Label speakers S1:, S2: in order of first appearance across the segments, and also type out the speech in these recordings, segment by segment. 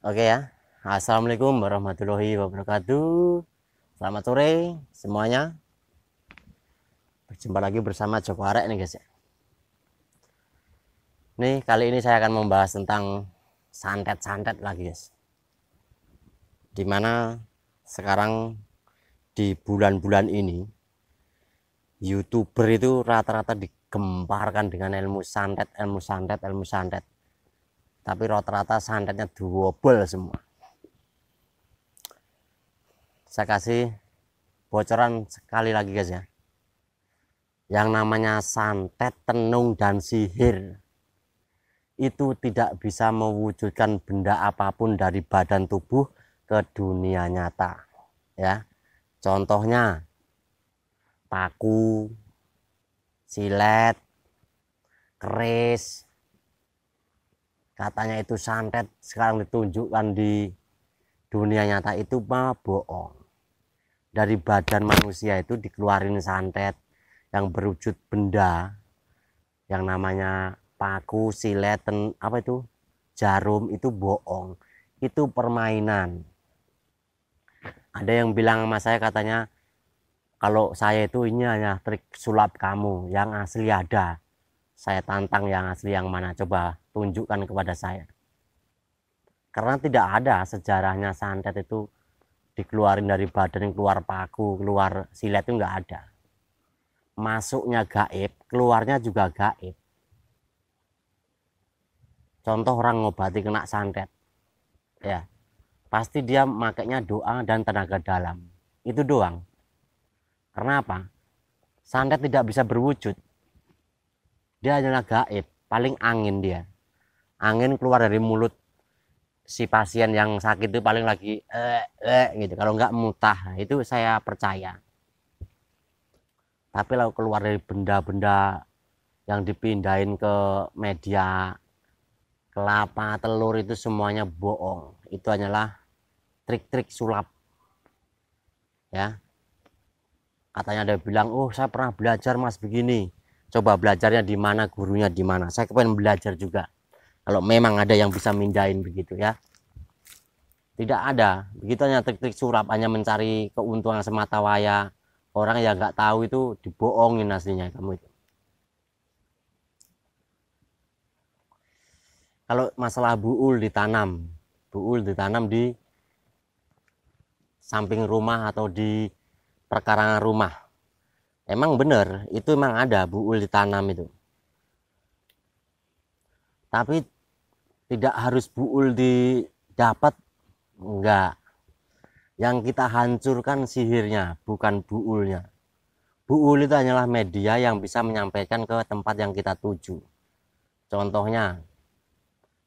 S1: Oke ya. Assalamualaikum warahmatullahi wabarakatuh. Selamat sore semuanya. Berjumpa lagi bersama Joko Arek nih guys ya. Nih kali ini saya akan membahas tentang santet-santet lagi guys. Dimana sekarang di bulan-bulan ini YouTuber itu rata-rata digemparkan dengan ilmu santet, ilmu santet, ilmu santet. Tapi rata-rata santetnya double semua. Saya kasih bocoran sekali lagi guys ya. Yang namanya santet, tenung, dan sihir itu tidak bisa mewujudkan benda apapun dari badan tubuh ke dunia nyata ya. Contohnya paku, silet, keris, katanya itu santet, sekarang ditunjukkan di dunia nyata itu mah bohong. Dari badan manusia itu dikeluarin santet yang berwujud benda yang namanya paku, silet, apa itu, jarum, itu bohong, itu permainan. Ada yang bilang sama saya, katanya kalau saya itu ini hanya trik sulap kamu, yang asli ada. Saya tantang yang asli yang mana, coba tunjukkan kepada saya. Karena tidak ada sejarahnya santet itu dikeluarin dari badan, keluar paku, keluar silet, itu nggak ada. Masuknya gaib, keluarnya juga gaib. Contoh orang ngobati kena santet ya, pasti dia makainya doa dan tenaga dalam, itu doang. Karena apa? Santet tidak bisa berwujud, dia hanyalah gaib, paling angin. Dia angin keluar dari mulut si pasien yang sakit itu paling lagi gitu, kalau nggak mutah. Nah, itu saya percaya. Tapi kalau keluar dari benda-benda yang dipindahin ke media, kelapa, telur, itu semuanya bohong. Itu hanyalah trik-trik sulap ya. Katanya ada bilang, oh saya pernah belajar mas begini. Coba belajarnya di mana, gurunya di mana? Saya pengen belajar juga. Kalau memang ada yang bisa mindahin begitu ya. Tidak ada. Begitu hanya trik-trik sulap, hanya mencari keuntungan semata waya. Orang yang nggak tahu itu dibohongin aslinya kamu itu. Kalau masalah buul ditanam di samping rumah atau di perkarangan rumah. Emang benar, itu emang ada buul ditanam itu. Tapi tidak harus buul didapat, enggak. Yang kita hancurkan sihirnya, bukan buulnya. Buul itu hanyalah media yang bisa menyampaikan ke tempat yang kita tuju. Contohnya,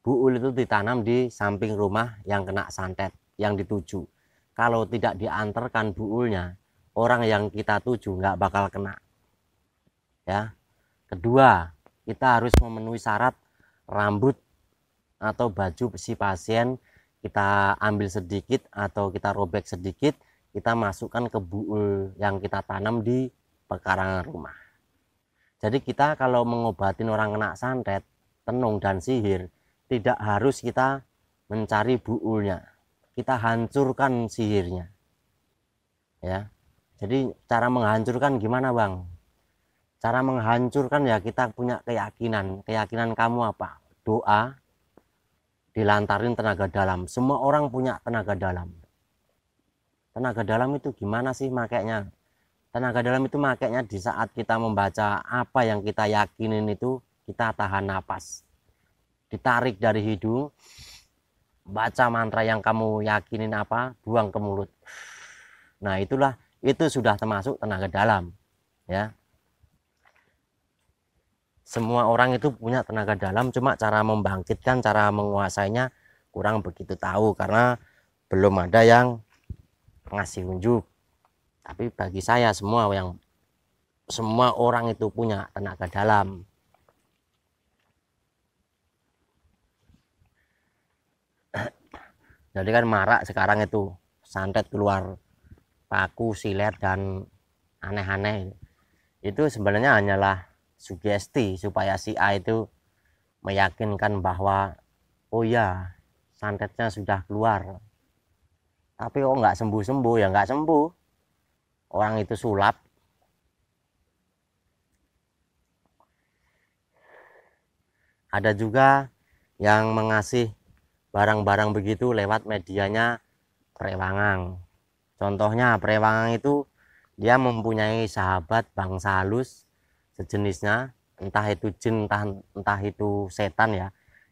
S1: buul itu ditanam di samping rumah yang kena santet, yang dituju. Kalau tidak diantarkan buulnya, orang yang kita tuju nggak bakal kena. Ya. Kedua, kita harus memenuhi syarat rambut atau baju si pasien kita ambil sedikit atau kita robek sedikit, kita masukkan ke buul yang kita tanam di pekarangan rumah. Jadi kita kalau mengobatin orang kena santet, tenung, dan sihir, tidak harus kita mencari buulnya, kita hancurkan sihirnya ya. Jadi cara menghancurkan gimana bang? Cara menghancurkan ya kita punya keyakinan kamu apa? Doa, dilantarin tenaga dalam. Semua orang punya tenaga dalam. Tenaga dalam itu gimana sih makanya? Tenaga dalam itu makanya di saat kita membaca apa yang kita yakinin itu, kita tahan napas, ditarik dari hidung, baca mantra yang kamu yakinin apa, buang ke mulut. Nah itulah, itu sudah termasuk tenaga dalam ya. Semua orang itu punya tenaga dalam, cuma cara membangkitkan, cara menguasainya kurang begitu tahu karena belum ada yang ngasih unjuk. Tapi bagi saya semua orang itu punya tenaga dalam. Jadi kan marak sekarang itu santet keluar paku, silet, dan aneh-aneh. Itu sebenarnya hanyalah sugesti supaya si A itu meyakinkan bahwa oh ya, santetnya sudah keluar, tapi kok nggak sembuh-sembuh, ya nggak sembuh, orang itu sulap. Ada juga yang mengasih barang-barang begitu lewat medianya Prewangang. Contohnya Prewangang itu dia mempunyai sahabat bangsa halus sejenisnya, entah itu jin, entah itu setan ya.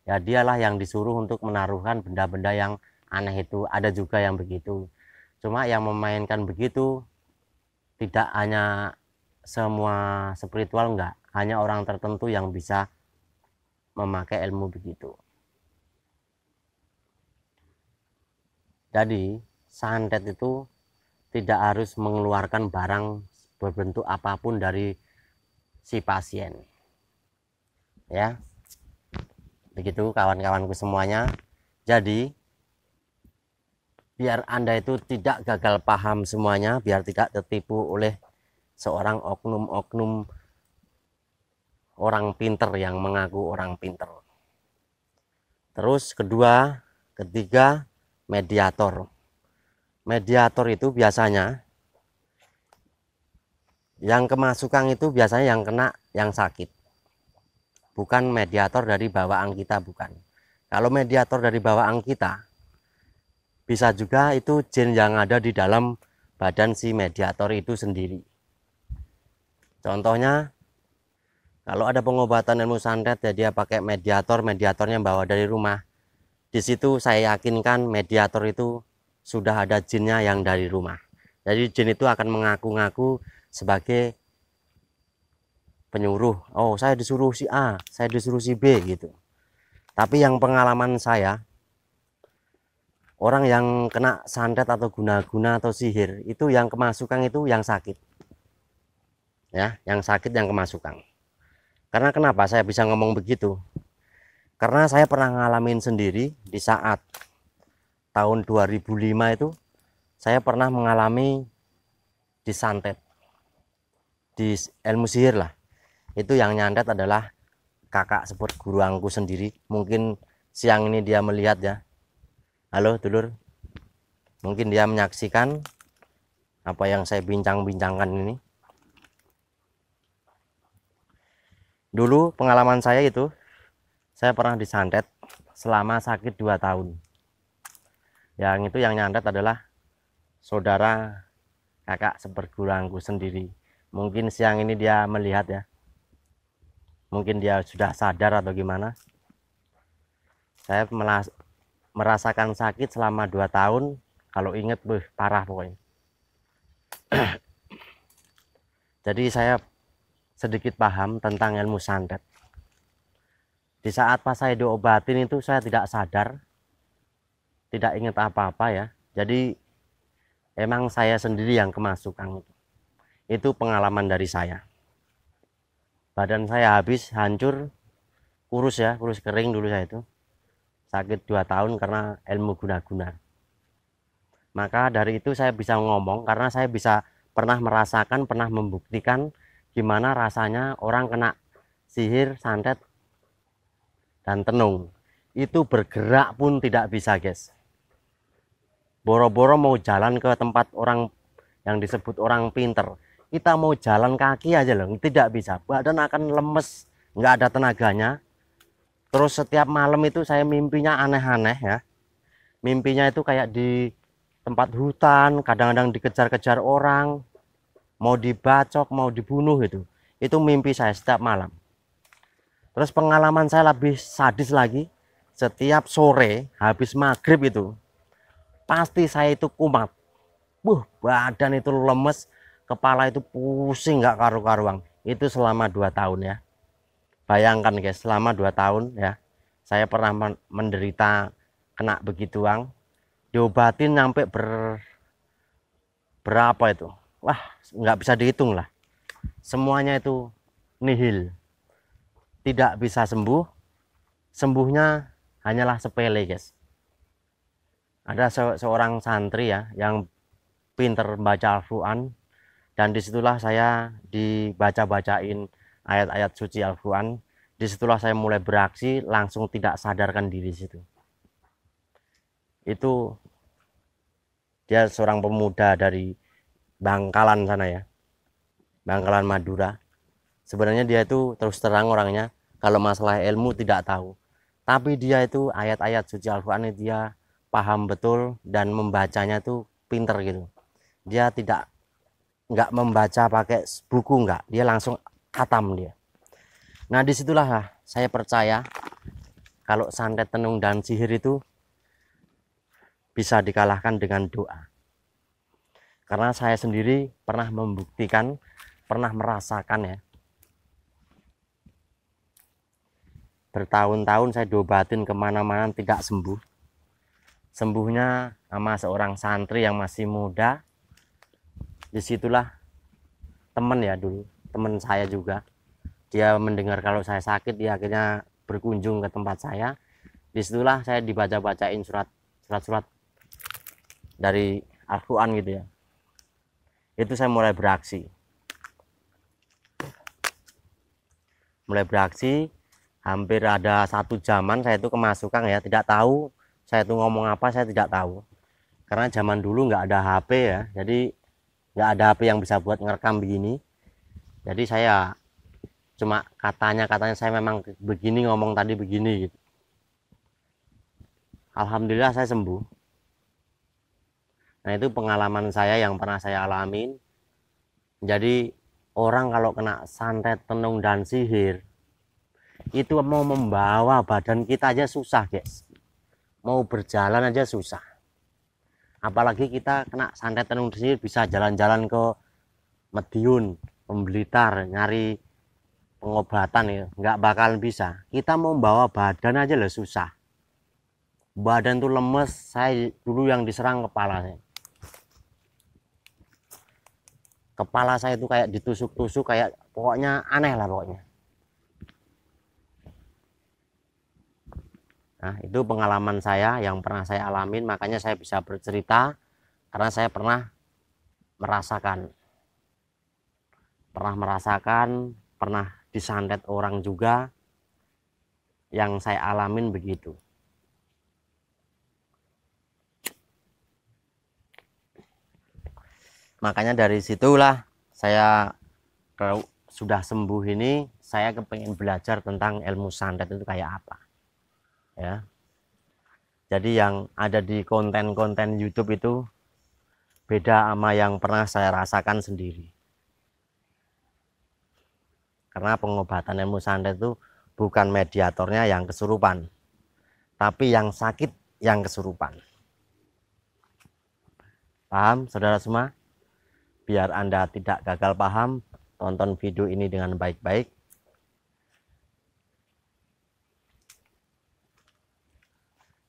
S1: Ya dialah yang disuruh untuk menaruhkan benda-benda yang aneh itu. Ada juga yang begitu. Cuma yang memainkan begitu tidak hanya semua spiritual, enggak. Hanya orang tertentu yang bisa memakai ilmu begitu. Jadi santet itu tidak harus mengeluarkan barang berbentuk apapun dari si pasien, ya begitu kawan-kawanku semuanya. Jadi biar Anda itu tidak gagal paham semuanya, biar tidak tertipu oleh seorang oknum-oknum orang pinter yang mengaku orang pinter. Terus ketiga, mediator. Mediator itu biasanya yang kemasukan itu biasanya yang kena yang sakit, bukan mediator dari bawaan kita, bukan. Kalau mediator dari bawaan kita, bisa juga itu jin yang ada di dalam badan si mediator itu sendiri. Contohnya kalau ada pengobatan ilmu santet ya, dia pakai mediator, mediatornya bawa dari rumah. Di situ saya yakinkan mediator itu sudah ada jinnya yang dari rumah. Jadi jin itu akan mengaku-ngaku sebagai penyuruh. Oh, saya disuruh si A, saya disuruh si B gitu. Tapi yang pengalaman saya, orang yang kena santet atau guna-guna atau sihir itu yang kemasukan itu yang sakit. Ya, yang sakit yang kemasukan. Karena kenapa saya bisa ngomong begitu? Karena saya pernah ngalamin sendiri di saat tahun 2005 itu, saya pernah mengalami disantet di ilmu sihir lah. Itu yang nyantet adalah kakak seperguruanku sendiri. Mungkin siang ini dia melihat ya. Halo dulur, mungkin dia menyaksikan apa yang saya bincang-bincangkan ini. Dulu pengalaman saya itu, saya pernah disantet selama sakit 2 tahun. Yang itu yang nyantet adalah saudara kakak seperguruanku sendiri. Mungkin siang ini dia melihat ya. Mungkin dia sudah sadar atau gimana. Saya merasakan sakit selama 2 tahun. Kalau inget, parah pokoknya. Jadi saya sedikit paham tentang ilmu santet. Di saat pas saya diobatin itu saya tidak sadar, tidak ingat apa-apa ya. Jadi emang saya sendiri yang kemasukan itu. Itu pengalaman dari saya. Badan saya habis hancur, kurus ya, kurus kering dulu saya itu. Sakit 2 tahun karena ilmu guna-guna. Maka dari itu saya bisa ngomong karena saya bisa pernah merasakan, pernah membuktikan gimana rasanya orang kena sihir, santet, dan tenung. Itu bergerak pun tidak bisa, guys. Boro-boro mau jalan ke tempat orang yang disebut orang pinter, kita mau jalan kaki aja loh, tidak bisa. Badan akan lemes, nggak ada tenaganya. Terus setiap malam itu saya mimpinya aneh-aneh ya. Mimpinya itu kayak di tempat hutan, kadang-kadang dikejar-kejar orang, mau dibacok, mau dibunuh itu. Itu mimpi saya setiap malam. Terus pengalaman saya lebih sadis lagi. Setiap sore habis maghrib itu, pasti saya itu kumat. Badan itu lemes, kepala itu pusing nggak karu-karuan. Itu selama 2 tahun ya. Bayangkan guys, selama 2 tahun ya, saya pernah menderita kena begituan. Diobatin sampai berapa itu? Wah, nggak bisa dihitung lah. Semuanya itu nihil. Tidak bisa sembuh. Sembuhnya hanyalah sepele, guys. Ada seorang santri ya yang pinter baca Al-Quran, dan disitulah saya dibaca-bacain ayat-ayat suci Al-Quran. Disitulah saya mulai beraksi, langsung tidak sadarkan diri situ. Itu dia seorang pemuda dari Bangkalan sana ya, Bangkalan Madura. Sebenarnya dia itu terus terang orangnya kalau masalah ilmu tidak tahu, tapi dia itu ayat-ayat suci Al-Quran dia paham betul dan membacanya tuh pinter gitu. Dia nggak membaca pakai buku, nggak, dia langsung khatam dia. Nah disitulah saya percaya kalau santet, tenung, dan sihir itu bisa dikalahkan dengan doa. Karena saya sendiri pernah membuktikan, pernah merasakan ya. Bertahun-tahun saya diobatin kemana-mana tidak sembuh. Sembuhnya sama seorang santri yang masih muda. Disitulah teman ya dulu, teman saya juga. Dia mendengar kalau saya sakit, dia akhirnya berkunjung ke tempat saya. Disitulah saya dibaca-bacain surat-surat dari Al-Quran gitu ya. Itu saya mulai beraksi. Hampir ada satu zaman saya itu kemasukan ya, tidak tahu saya itu ngomong apa, saya tidak tahu. Karena zaman dulu nggak ada HP ya, jadi nggak ada HP yang bisa buat ngerekam begini. Jadi saya cuma katanya saya memang begini, ngomong tadi begini gitu. Alhamdulillah saya sembuh. Nah itu pengalaman saya yang pernah saya alamin. Jadi orang kalau kena santet, tenung, dan sihir itu mau membawa badan kita aja susah guys, mau berjalan aja susah, apalagi kita kena santet, tenung, sihir bisa jalan-jalan ke Madiun, Blitar nyari pengobatan ya, nggak bakal bisa. Kita mau bawa badan aja lah susah, badan tuh lemes. Saya dulu yang diserang kepala saya itu kayak ditusuk-tusuk, kayak pokoknya aneh lah pokoknya. Nah itu pengalaman saya yang pernah saya alamin, makanya saya bisa bercerita karena saya pernah merasakan, pernah disantet orang juga, yang saya alamin begitu. Makanya dari situlah saya, kalau sudah sembuh ini, saya kepengen belajar tentang ilmu santet itu kayak apa ya. Jadi yang ada di konten-konten YouTube itu beda sama yang pernah saya rasakan sendiri. Karena pengobatan ilmu santet itu bukan mediatornya yang kesurupan, tapi yang sakit yang kesurupan. Paham saudara semua? Biar Anda tidak gagal paham, tonton video ini dengan baik-baik.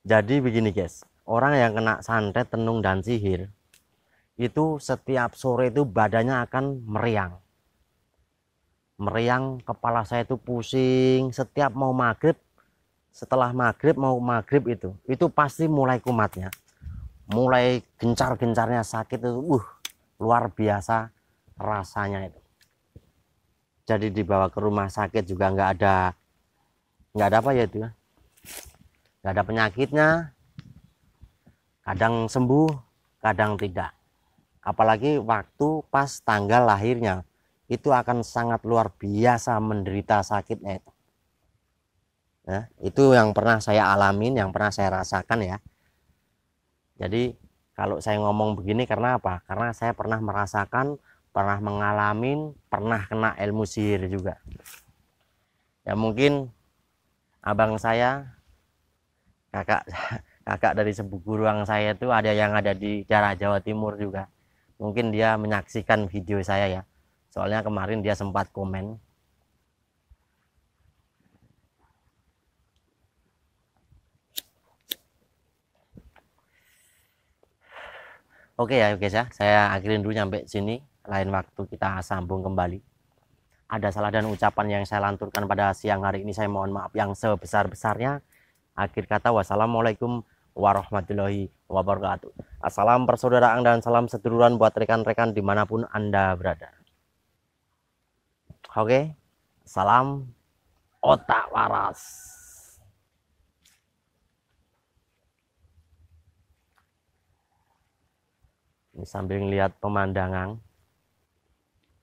S1: Jadi begini guys, orang yang kena santet, tenung, dan sihir itu setiap sore itu badannya akan meriang. Kepala saya itu pusing setiap mau maghrib. Setelah maghrib, mau maghrib itu pasti mulai kumatnya, mulai gencar-gencarnya sakit itu, luar biasa rasanya itu. Jadi dibawa ke rumah sakit juga nggak ada apa ya itu ya, nggak ada penyakitnya, kadang sembuh kadang tidak. Apalagi waktu pas tanggal lahirnya itu akan sangat luar biasa menderita sakitnya itu ya. Itu yang pernah saya alamin, yang pernah saya rasakan ya. Jadi kalau saya ngomong begini karena apa? Karena saya pernah merasakan, pernah mengalami, pernah kena ilmu sihir juga ya. Mungkin abang saya, kakak dari sepupu ruang saya itu ada yang ada di daerah Jawa Timur juga. Mungkin dia menyaksikan video saya ya, soalnya kemarin dia sempat komen. Oke ya guys ya, saya akhirin dulu sampai sini. Lain waktu kita sambung kembali. Ada salah dan ucapan yang saya lanturkan pada siang hari ini, saya mohon maaf yang sebesar-besarnya. Akhir kata, wassalamualaikum warahmatullahi wabarakatuh. Assalam persaudaraan dan salam seduluran buat rekan-rekan dimanapun Anda berada. Oke, salam otak waras. Ini sambil ngeliat pemandangan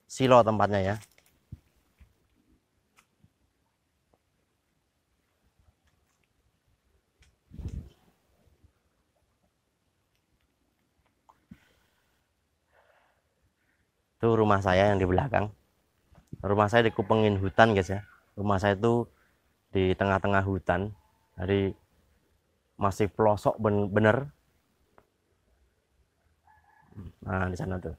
S1: silo tempatnya ya. Itu rumah saya yang di belakang. Rumah saya dikupengin hutan guys ya. Rumah saya itu di tengah-tengah hutan. Jadi masih pelosok bener. Nah di sana tuh.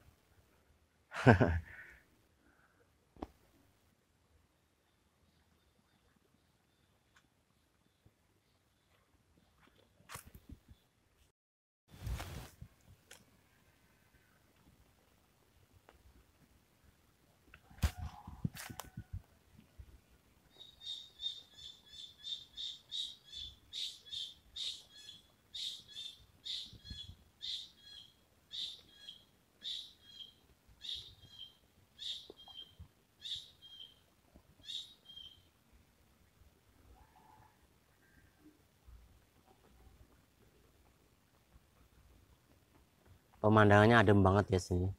S1: Pemandangannya adem banget ya sini.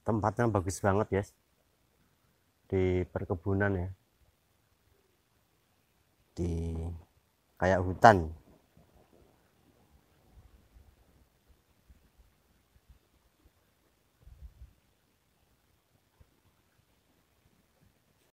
S1: Tempatnya bagus banget ya. Di perkebunan ya. Di kayak hutan.